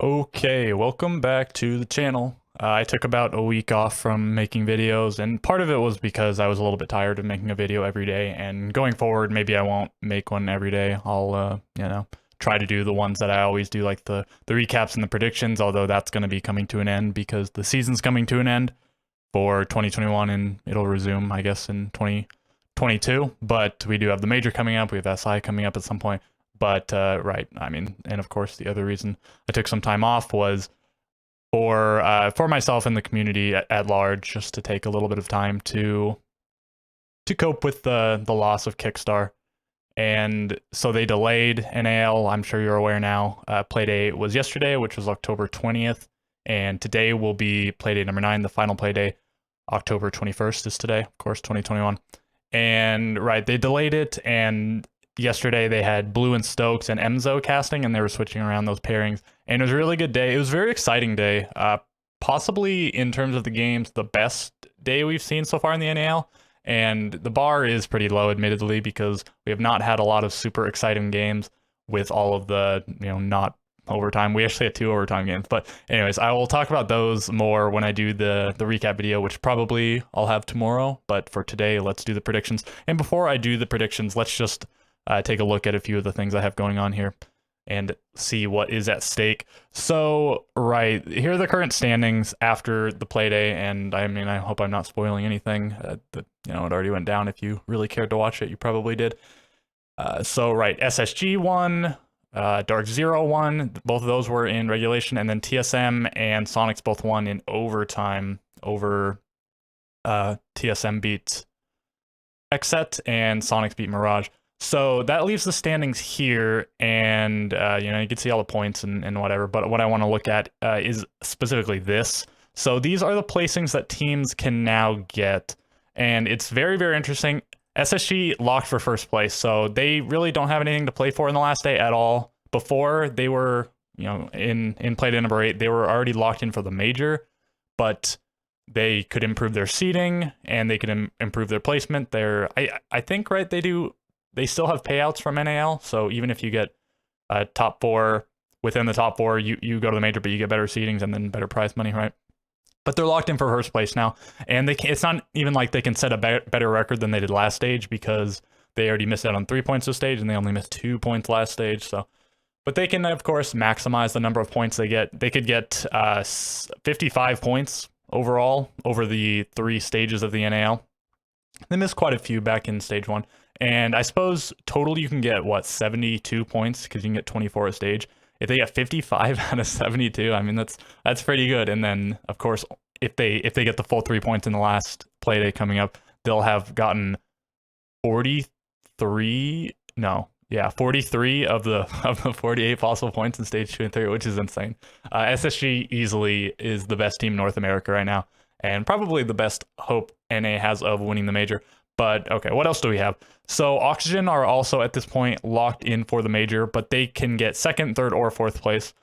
Okay, welcome back to the channel. I took about a week off from making videos, and part of it was because I was a little bit tired of making a video every day, and going forward, maybe I won't make one every day. I'll, try to do the ones that I always do, like the recaps and the predictions, although that's going to be coming to an end because the season's coming to an end for 2021, and it'll resume, I guess, in 2022. But we do have the major coming up. We have SI coming up at some point. But right, I mean, and of course, the other reason I took some time off was for myself and the community at large, just to take a little bit of time to cope with the loss of Kickstar. And so they delayed NAL. I'm sure you're aware now. Playday was yesterday, which was October 20th, and today will be Playday number 9, the final Playday. October 21st is today, of course, 2021. And right, they delayed it, and yesterday they had Blue and Stokes and Emzo casting, and they were switching around those pairings, and it was a really good day. It was a very exciting day, possibly in terms of the games the best day we've seen so far in the NAL, and the bar is pretty low, admittedly, because we have not had a lot of super exciting games with all of the not overtime. We actually had 2 overtime games, but anyways, I will talk about those more when I do the recap video, which probably I'll have tomorrow. But for today, let's do the predictions. And before I do the predictions, let's just take a look at a few of the things I have going on here and see what is at stake. So, right, here are the current standings after the Playday, and I mean, I hope I'm not spoiling anything. It already went down. If you really cared to watch it, you probably did. So, right, SSG won, Dark Zero won. Both of those were in regulation, and then TSM and Sonics both won in overtime over TSM beat Xset and Sonics beat Mirage. So that leaves the standings here, and you can see all the points and whatever, but what I want to look at is specifically this. So these are the placings that teams can now get, and it's very, very interesting. SSG locked for first place, so they really don't have anything to play for in the last day at all. Before, they were, in Playday number 8, they were already locked in for the major, but they could improve their seeding, and they could improve their placement. I think, right, they still have payouts from NAL, so even if you get top 4, within the top 4, you go to the major, but you get better seedings and then better prize money, right? But they're locked in for first place now, and it's not even like they can set a better record than they did last stage, because they already missed out on 3 points this stage, and they only missed 2 points last stage. So, but they can, of course, maximize the number of points they get. They could get 55 points overall over the 3 stages of the NAL. They missed quite a few back in stage 1. And I suppose total you can get, 72 points, because you can get 24 a stage. If they get 55 out of 72, I mean, that's pretty good. And then, of course, if they get the full 3 points in the last Playday coming up, they'll have gotten 43 of the 48 possible points in stage 2 and 3, which is insane. SSG easily is the best team in North America right now, and probably the best hope NA has of winning the major. But okay, what else do we have? So Oxygen are also at this point locked in for the major, but they can get 2nd, 3rd, or 4th place.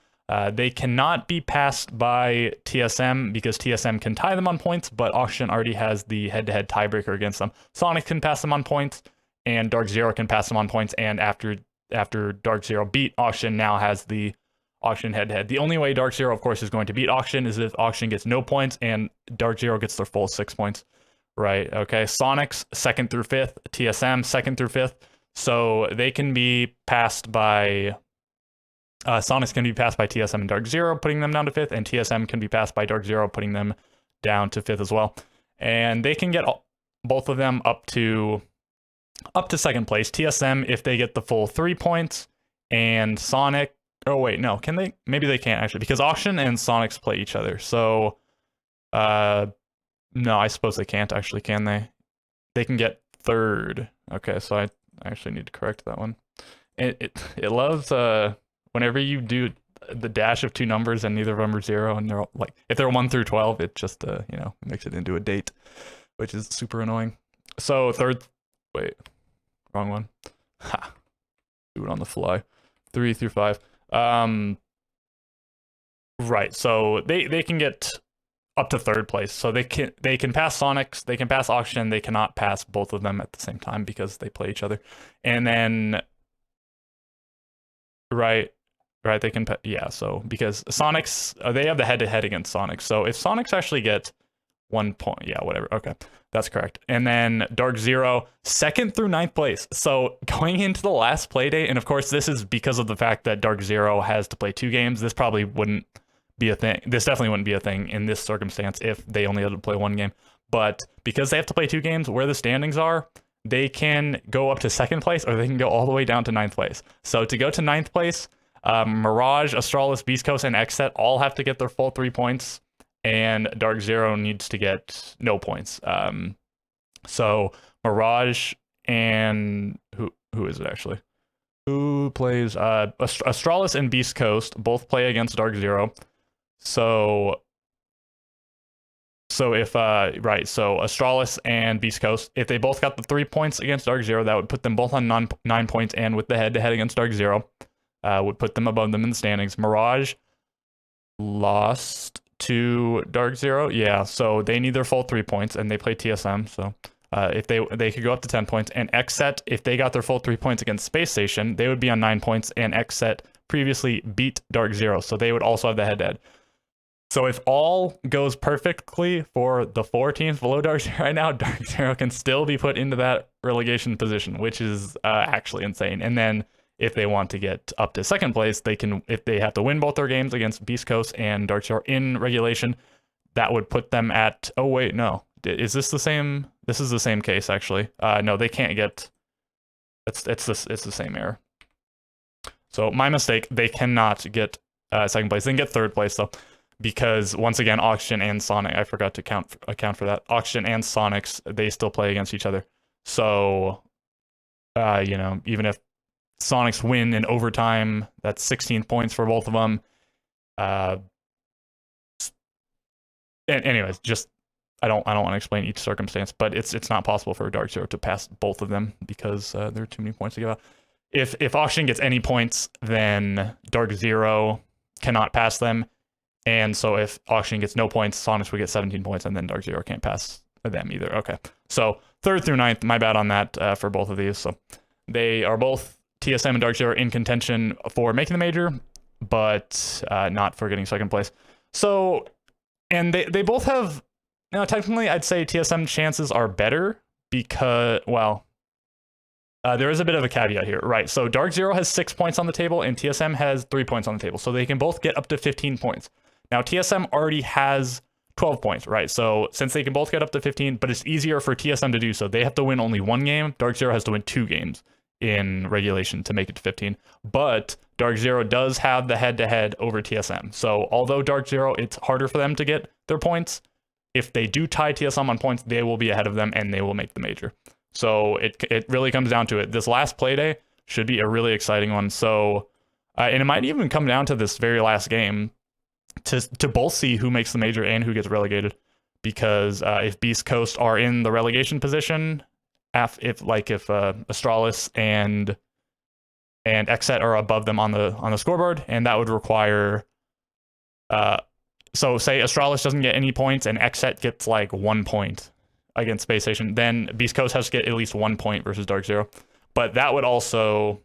They cannot be passed by TSM because TSM can tie them on points, but Oxygen already has the head-to-head tiebreaker against them. Sonic can pass them on points, and Dark Zero can pass them on points, and after Dark Zero beat Oxygen, now has the Oxygen head-to-head. The only way Dark Zero, of course, is going to beat Oxygen is if Oxygen gets no points and Dark Zero gets their full 6 points. Right, okay. Sonics 2nd through 5th, TSM 2nd through 5th. So they can be passed by Sonics can be passed by TSM and Dark Zero, putting them down to 5th, and TSM can be passed by Dark Zero, putting them down to 5th as well. And they can get both of them up to 2nd place. TSM if they get the full 3 points, and Sonic, oh wait, no, can they? Maybe they can't actually, because Oxygen and Sonics play each other. So no, I suppose they can't actually, can they? They can get 3rd. Okay, so I actually need to correct that one. It loves whenever you do the dash of 2 numbers and neither of them are 0, and they're all, like, if they're 1 through 12, it just makes it into a date, which is super annoying. So 3rd, wait, wrong one. Ha, do it on the fly. 3 through 5. Right, so they can get up to 3rd place. So they can pass Sonics, they can pass Oxygen, they cannot pass both of them at the same time because they play each other. And then right, right? They can, yeah. So because Sonics, they have the head-to-head against Sonics. So if Sonics actually get 1 point, yeah, whatever. Okay, that's correct. And then Dark Zero, 2nd through 9th place. So going into the last play date, and of course this is because of the fact that Dark Zero has to play 2 games. This probably wouldn't be a thing. This definitely wouldn't be a thing in this circumstance if they only had to play 1 game. But because they have to play 2 games, where the standings are, they can go up to 2nd place or they can go all the way down to 9th place. So to go to 9th place, Mirage, Astralis, Beast Coast, and Xset all have to get their full 3 points, and Dark Zero needs to get no points. So Mirage and who is it actually? Who plays? Astralis and Beast Coast both play against Dark Zero. So if right, so Astralis and Beast Coast, if they both got the 3 points against Dark Zero, that would put them both on 9 points, and with the head-to-head against Dark Zero, would put them above them in the standings. Mirage lost to Dark Zero, yeah, so they need their full 3 points, and they play TSM, so if they could go up to 10 points. And Xset, if they got their full 3 points against Space Station, they would be on 9 points, and Xset previously beat Dark Zero, so they would also have the head-to-head. So if all goes perfectly for the 4 teams below Dark Zero right now, Dark Zero can still be put into that relegation position, which is actually insane. And then if they want to get up to 2nd place, they can, if they have to win both their games against Beast Coast and Dark Zero in regulation, that would put them at, oh wait, no. Is this the same? This is the same case, actually. No, they can't get, it's the same error. So my mistake, they cannot get 2nd place. They can get 3rd place though. Because once again, Oxygen and Sonic, I forgot to account for that. Oxygen and Sonics, they still play against each other. So, you know, even if Sonics win in overtime, that's 16 points for both of them. And anyways, just I don't want to explain each circumstance, but it's not possible for Dark Zero to pass both of them because there are too many points to give out. If Oxygen gets any points, then Dark Zero cannot pass them. And so if Oxygen gets no points, Sonics would get 17 points, and then Dark Zero can't pass them either. Okay, so 3rd through 9th, my bad on that for both of these. So they are both, TSM and Dark Zero, in contention for making the major, but not for getting 2nd place. So, and they both have, now technically I'd say TSM chances are better because, well, there is a bit of a caveat here, right? So Dark Zero has 6 points on the table, and TSM has 3 points on the table. So they can both get up to 15 points. Now, TSM already has 12 points, right? So since they can both get up to 15, but it's easier for TSM to do so. They have to win only 1 game. Dark Zero has to win 2 games in regulation to make it to 15. But Dark Zero does have the head-to-head over TSM. So although Dark Zero, it's harder for them to get their points, if they do tie TSM on points, they will be ahead of them, and they will make the major. So it really comes down to it. This last play day should be a really exciting one. So, and it might even come down to this very last game to both see who makes the major and who gets relegated. Because if Beast Coast are in the relegation position, if Astralis and Xset are above them on the scoreboard, and that would require so say Astralis doesn't get any points and Xset gets like 1 point against Space Station, then Beast Coast has to get at least 1 point versus Dark Zero. But that would also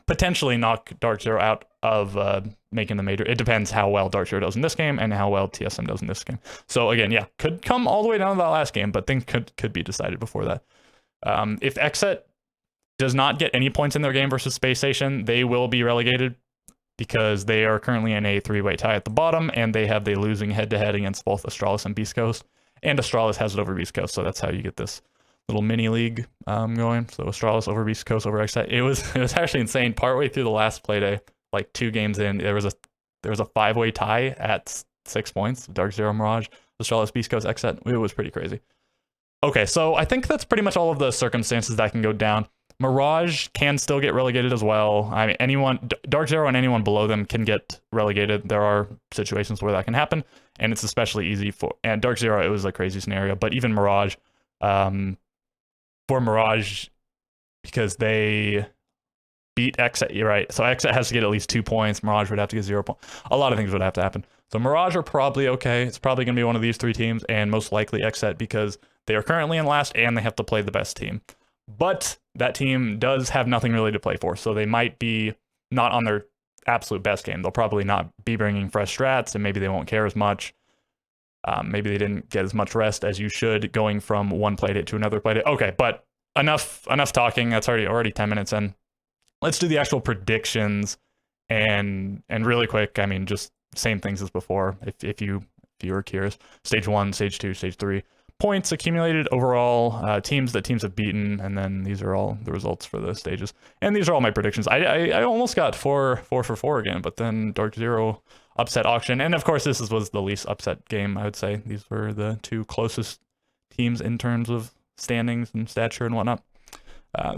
potentially knock Dark Zero out of making the major. It depends how well Dark Zero does in this game and how well TSM does in this game. So again, yeah, could come all the way down to that last game, but things could be decided before that. If Xset does not get any points in their game versus Space Station, they will be relegated because they are currently in a 3-way tie at the bottom, and they have the losing head-to-head against both Astralis and Beast Coast. And Astralis has it over Beast Coast, so that's how you get this little mini league going. So Astralis over Beast Coast over Xset. It was actually insane. Partway through the last play day, like 2 games in, there was a 5-way tie at 6 points. Dark Zero, Mirage, Astralis, Beast Coast, Xset. It was pretty crazy. Okay, so I think that's pretty much all of the circumstances that can go down. Mirage can still get relegated as well. I mean, anyone, Dark Zero and anyone below them can get relegated. There are situations where that can happen, and it's especially easy for, and Dark Zero, it was a crazy scenario, but even Mirage, for Mirage, because they beat Xset, you're right, so Xset has to get at least 2 points, Mirage would have to get 0 points. A lot of things would have to happen. So Mirage are probably okay. It's probably going to be one of these 3 teams, and most likely Xset, because they are currently in last, and they have to play the best team. But that team does have nothing really to play for, so they might be not on their absolute best game. They'll probably not be bringing fresh strats, and maybe they won't care as much. Maybe they didn't get as much rest as you should going from one playdate to another playdate. Okay, but enough talking. That's already 10 minutes in. Let's do the actual predictions, and really quick. I mean, just same things as before. If you were curious, stage 1, stage 2, stage 3. Points accumulated overall, teams that teams have beaten, and then these are all the results for the stages. And these are all my predictions. I almost got 4 for 4 again, but then Dark Zero upset Auction, and of course this was the least upset game, I would say. These were the 2 closest teams in terms of standings and stature and whatnot.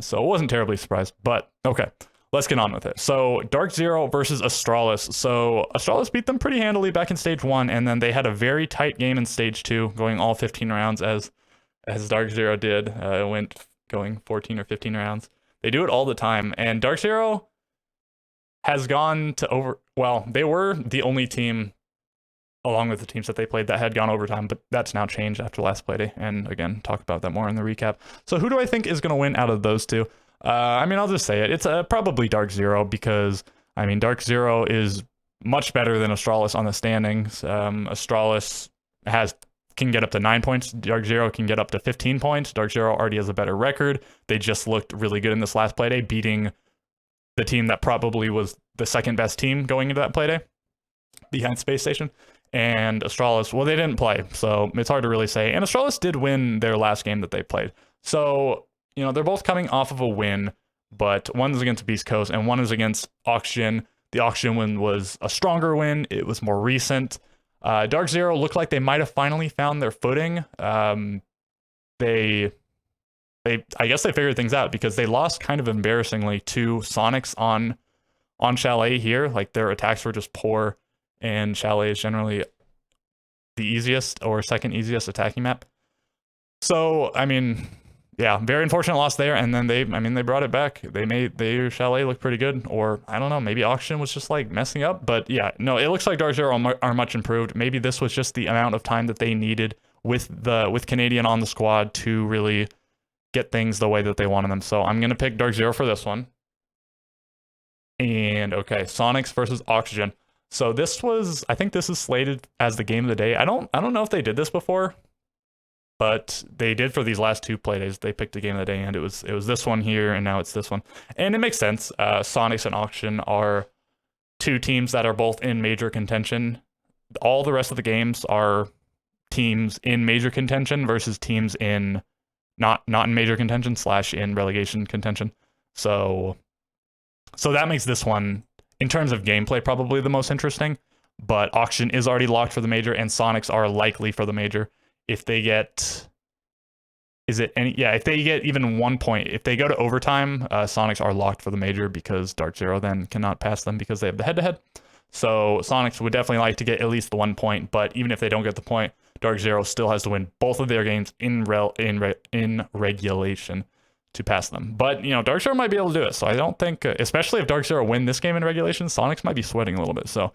So I wasn't terribly surprised, but okay. Let's get on with it. So Dark Zero versus Astralis. So Astralis beat them pretty handily back in stage 1, and then they had a very tight game in stage 2, going all 15 rounds as Dark Zero did. It went going 14 or 15 rounds. They do it all the time, and Dark Zero has gone to well, they were the only team, along with the teams that they played, that had gone overtime, but that's now changed after last playday, and again, talk about that more in the recap. So who do I think is going to win out of those 2? I mean, I'll just say it. It's probably Dark Zero, because, I mean, Dark Zero is much better than Astralis on the standings. Astralis can get up to 9 points. Dark Zero can get up to 15 points. Dark Zero already has a better record. They just looked really good in this last playday, beating the team that probably was the second best team going into that playday behind Space Station. And Astralis, well, they didn't play, so it's hard to really say. And Astralis did win their last game that they played. So, you know, they're both coming off of a win, but one's against Beast Coast and one is against Auction. The Auction win was a stronger win. It was more recent. Dark Zero looked like they might have finally found their footing. I guess they figured things out, because they lost kind of embarrassingly to Sonics on Chalet here. Like, their attacks were just poor, and Chalet is generally the easiest or second easiest attacking map. So, I mean, yeah, very unfortunate loss there, and then they brought it back. They made their Chalet look pretty good, or I don't know, maybe Auction was just like messing up, but yeah, no, it looks like Dark Zero are much improved. Maybe this was just the amount of time that they needed with Canadian on the squad to really get things the way that they wanted them. So I'm gonna pick Dark Zero for this one. And okay, Sonics versus Oxygen. So this was, I think this is slated as the game of the day. I don't know if they did this before, but they did for these last 2 playdays. They picked the game of the day, and it was this one here, and now it's this one. And it makes sense. Sonics and Auction are 2 teams that are both in major contention. All the rest of the games are teams in major contention versus teams in not in major contention / in relegation contention. So that makes this one, in terms of gameplay, probably the most interesting. But Auction is already locked for the major, and Sonics are likely for the major. If they get, if they get even 1 point, if they go to overtime, Sonics are locked for the major, because Dark Zero then cannot pass them because they have the head-to-head. So Sonics would definitely like to get at least the 1 point, but even if they don't get the point, Dark Zero still has to win both of their games in regulation to pass them. But, you know, Dark Zero might be able to do it, so I don't think, especially if Dark Zero win this game in regulation, Sonics might be sweating a little bit, so...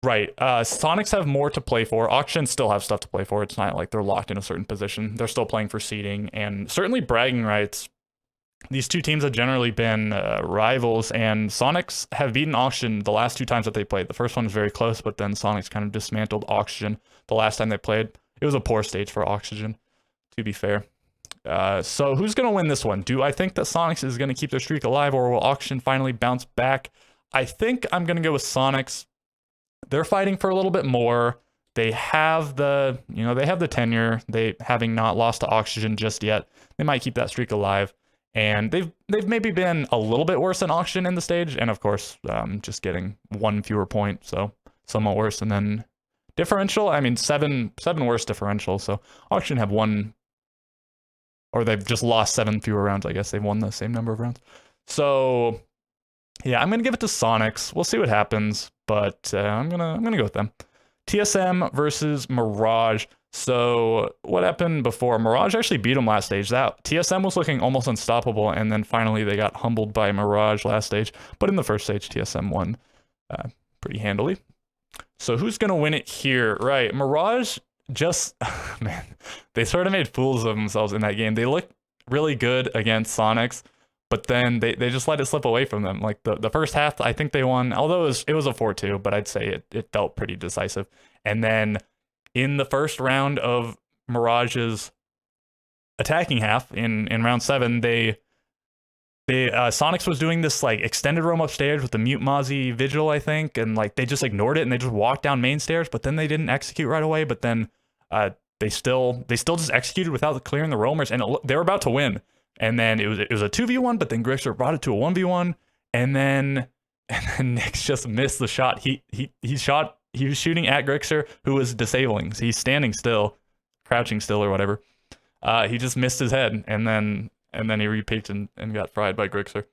Right, Sonics have more to play for. Auction still have stuff to play for. It's not like they're locked in a certain position. They're still playing for seeding, and certainly bragging rights. These 2 teams have generally been rivals, and Sonics have beaten Auction the last 2 times that they played. The first one was very close, but then Sonics kind of dismantled Oxygen the last time they played. It was a poor stage for Oxygen, to be fair. So who's going to win this one? Do I think that Sonics is going to keep their streak alive, or will Auction finally bounce back? I think I'm going to go with Sonics. They're fighting for a little bit more. They have the tenure. They having not lost to Oxygen just yet. They might keep that streak alive. And they've maybe been a little bit worse than Auction in the stage, and of course, just getting 1 fewer point, so somewhat worse. And then differential, I mean, seven worse differential. So Auction have 1, or they've just lost 7 fewer rounds. I guess they've won the same number of rounds. So yeah, I'm gonna give it to Sonics. We'll see what happens, but I'm gonna go with them. TSM versus Mirage. So what happened before? Mirage actually beat them last stage. That TSM was looking almost unstoppable, and then finally they got humbled by Mirage last stage. But in the first stage, TSM won pretty handily. So who's gonna win it here? Right, Mirage just man, they sort of made fools of themselves in that game. They looked really good against Sonics, but then they just let it slip away from them. Like the first half, I think they won, although it was a 4-2, but I'd say it felt pretty decisive. And then in the first round of Mirage's attacking half in round 7, Sonics was doing this like extended roam upstairs with the mute Mozzie Vigil, I think, and like they just ignored it and they just walked down main stairs, but then they didn't execute right away. But then they still just executed without clearing the roamers, and they were about to win. And then it was a 2v1, but then Grixer brought it to a 1v1, and then Nyx just missed the shot. He was shooting at Grixer, who was disabling. So he's standing still, crouching still or whatever. He just missed his head, and then he repeaked and got fried by Grixer.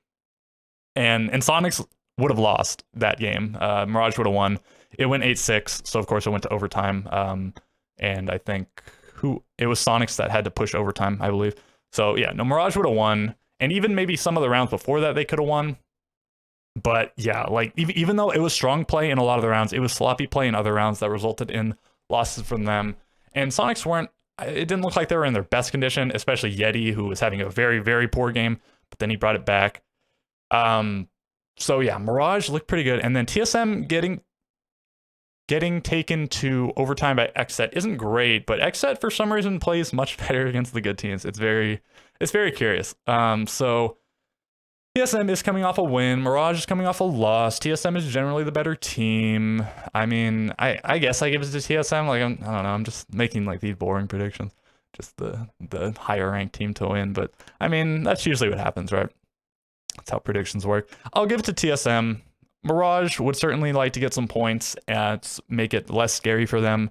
And Sonics would have lost that game. Mirage would have won. It went 8-6, so of course it went to overtime. And I think it was Sonics that had to push overtime, I believe. So yeah, no, Mirage would have won, and even maybe some of the rounds before that they could have won. But yeah, like even though it was strong play in a lot of the rounds, it was sloppy play in other rounds that resulted in losses from them. And Sonics weren't. It didn't look like they were in their best condition, especially Yeti, who was having a very, very poor game. But then he brought it back. So yeah, Mirage looked pretty good, and then TSM getting taken to overtime by Xset isn't great, but Xset for some reason plays much better against the good teams. It's very curious. So TSM is coming off a win. Mirage is coming off a loss. TSM is generally the better team. I mean, I guess I give it to TSM. Like I don't know. I'm just making like these boring predictions. Just the higher ranked team to win. But I mean, that's usually what happens, right? That's how predictions work. I'll give it to TSM. Mirage would certainly like to get some points and make it less scary for them.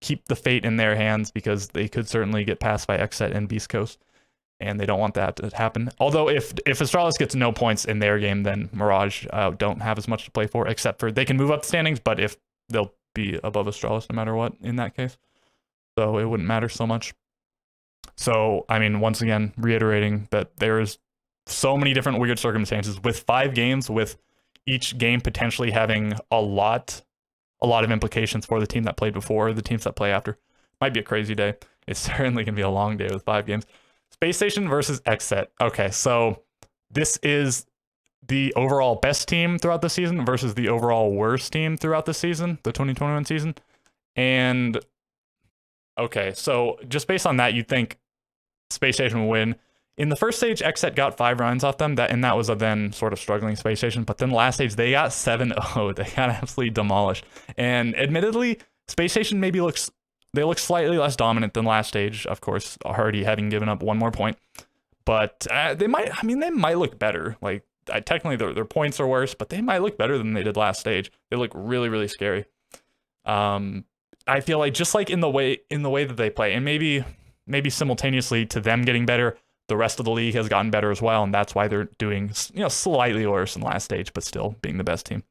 Keep the fate in their hands because they could certainly get passed by Xset and Beast Coast, and they don't want that to happen. Although if Astralis gets no points in their game, then Mirage don't have as much to play for, except for they can move up the standings, but if they'll be above Astralis no matter what in that case. So it wouldn't matter so much. So, I mean, once again, reiterating that there's so many different weird circumstances with 5 games, with each game potentially having a lot of implications for the team that played before, the teams that play after. Might be a crazy day. It's certainly going to be a long day with 5 games. Space Station versus Xset. Okay, so this is the overall best team throughout the season versus the overall worst team throughout the season, the 2021 season. And okay, so just based on that, you'd think Space Station will win. In the first stage, Xset got 5 rounds off them, and that was a then sort of struggling Space Station. But then last stage, they got 7-0. They got absolutely demolished. And admittedly, Space Station maybe look slightly less dominant than last stage, of course, already having given up 1 more point. But they might look better. Like technically, their points are worse, but they might look better than they did last stage. They look really, really scary. I feel like just like in the way that they play, and maybe simultaneously to them getting better, the rest of the league has gotten better as well, and that's why they're doing, slightly worse than last stage, but still being the best team.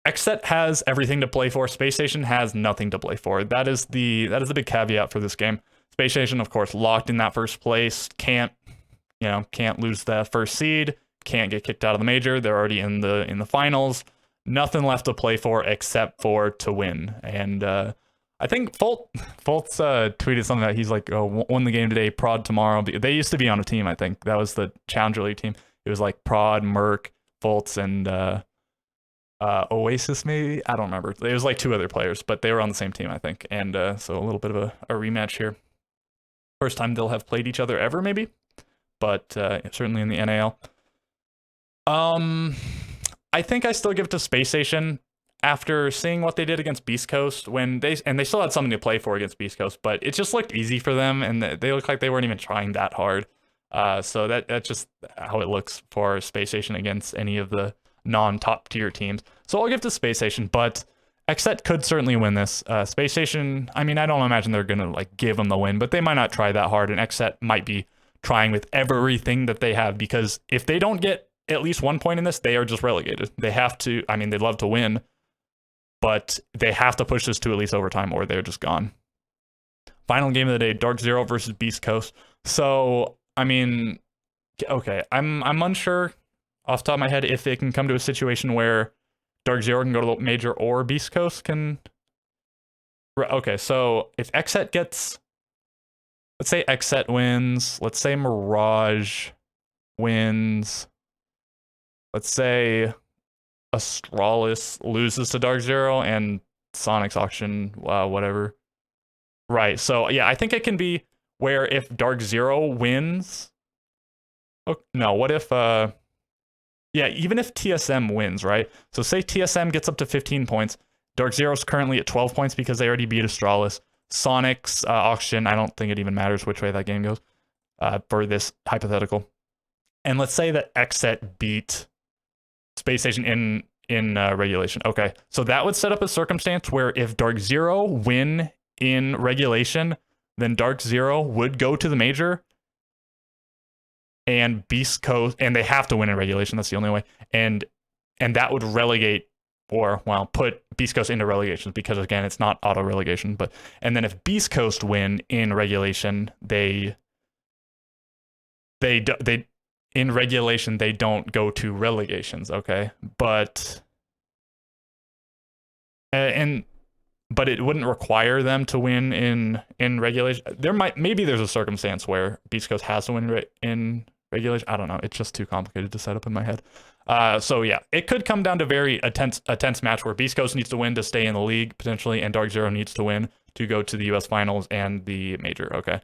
Xset has everything to play for. Space Station has nothing to play for. That is the big caveat for this game. Space Station, of course, locked in that first place. Can't lose that first seed. Can't get kicked out of the major. They're already in the finals. Nothing left to play for except for to win. And I think Fultz tweeted something that he's like, oh, won the game today, Prod tomorrow. They used to be on a team, I think. That was the Challenger League team. It was like Prod, Merc, Fultz, and Oasis, maybe? I don't remember. It was like 2 other players, but they were on the same team, I think. And so a little bit of a rematch here. First time they'll have played each other ever, maybe. But certainly in the NAL. I think I still give it to Space Station. After seeing what they did against Beast Coast, they still had something to play for against Beast Coast, but it just looked easy for them, and they looked like they weren't even trying that hard. So that's just how it looks for Space Station against any of the non-top tier teams. So I'll give to Space Station, but Xset could certainly win this. Space Station, I mean, I don't imagine they're gonna like give them the win, but they might not try that hard, and Xset might be trying with everything that they have, because if they don't get at least 1 point in this, they are just relegated. They have to. I mean, they'd love to win, but they have to push this to at least overtime or they're just gone. Final game of the day, Dark Zero versus Beast Coast. So, I mean, okay, I'm unsure off the top of my head if it can come to a situation where Dark Zero can go to the major or Beast Coast can... Okay, so if Xset gets... Let's say Xset wins. Let's say Mirage wins, let's say Astralis loses to Dark Zero and Sonic's auction, whatever. Right. So yeah, I think it can be where if Dark Zero wins. Oh, no, what if yeah, even if TSM wins, right? So say TSM gets up to 15 points. Dark Zero's currently at 12 points because they already beat Astralis. Sonic's auction, I don't think it even matters which way that game goes for this hypothetical. And let's say that Xset beat Space Station in regulation. Okay, so that would set up a circumstance where if Dark Zero win in regulation, then Dark Zero would go to the major, and Beast Coast, and they have to win in regulation. That's the only way, and that would relegate, or well, put Beast Coast into relegation because again, it's not auto relegation. But and then if Beast Coast win in regulation, they in regulation they don't go to relegations. Okay, but but it wouldn't require them to win in regulation. Maybe there's a circumstance where Beast Coast has to win in regulation. I don't know. It's just too complicated to set up in my head. So yeah, it could come down to a tense match where Beast Coast needs to win to stay in the league potentially, and Dark Zero needs to win to go to the US finals and the major. Okay.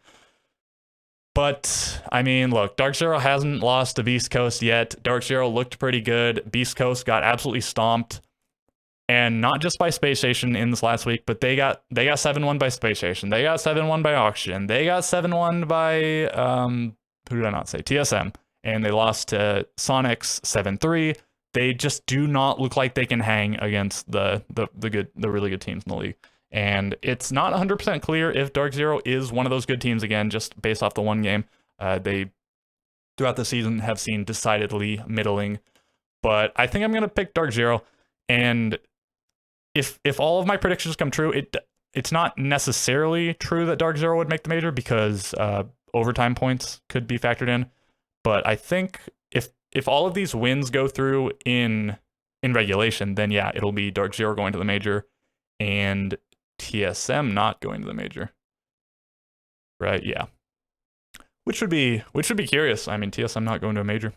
But I mean, look, Dark Zero hasn't lost to Beast Coast yet. Dark Zero looked pretty good. Beast Coast got absolutely stomped. And not just by Space Station in this last week, but they got 7-1 by Space Station. They got 7-1 by Auction. They got 7-1 by who did I not say? TSM. And they lost to Sonic's 7-3. They just do not look like they can hang against the really good teams in the league. And it's not 100% clear if Dark Zero is one of those good teams again, just based off the one game. They throughout the season have seen decidedly middling. But I think I'm gonna pick Dark Zero. And if all of my predictions come true, it's not necessarily true that Dark Zero would make the major because overtime points could be factored in. But I think if all of these wins go through in regulation, then yeah, it'll be Dark Zero going to the major and TSM not going to the major. Right? Yeah. Which would be curious. I mean, TSM not going to a major.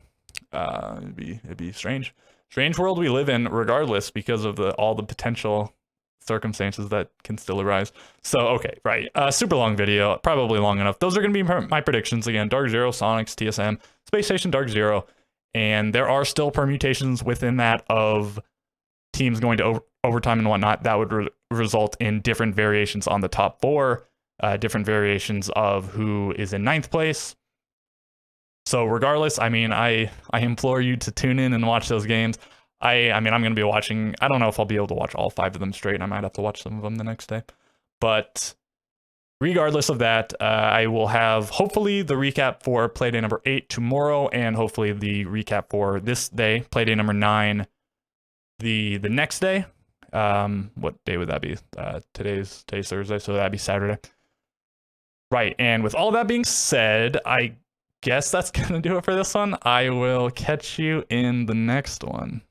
It'd be strange. Strange world we live in, regardless, because of all the potential circumstances that can still arise. So, okay, right. Super long video, probably long enough. Those are going to be my predictions. Again, Dark Zero, Sonics, TSM, Space Station, Dark Zero. And there are still permutations within that of teams going to overtime and whatnot. That would result in different variations on the top four, different variations of who is in 9th place. So regardless, I mean, I implore you to tune in and watch those games. I mean, I'm going to be watching, I don't know if I'll be able to watch all 5 of them straight. I might have to watch some of them the next day. But regardless of that, I will have hopefully the recap for Playday number 8 tomorrow, and hopefully the recap for this day, Playday number 9, the next day. What day would that be? Today's Thursday, so that'd be Saturday. Right, and with all that being said, I guess that's gonna do it for this one. I will catch you in the next one.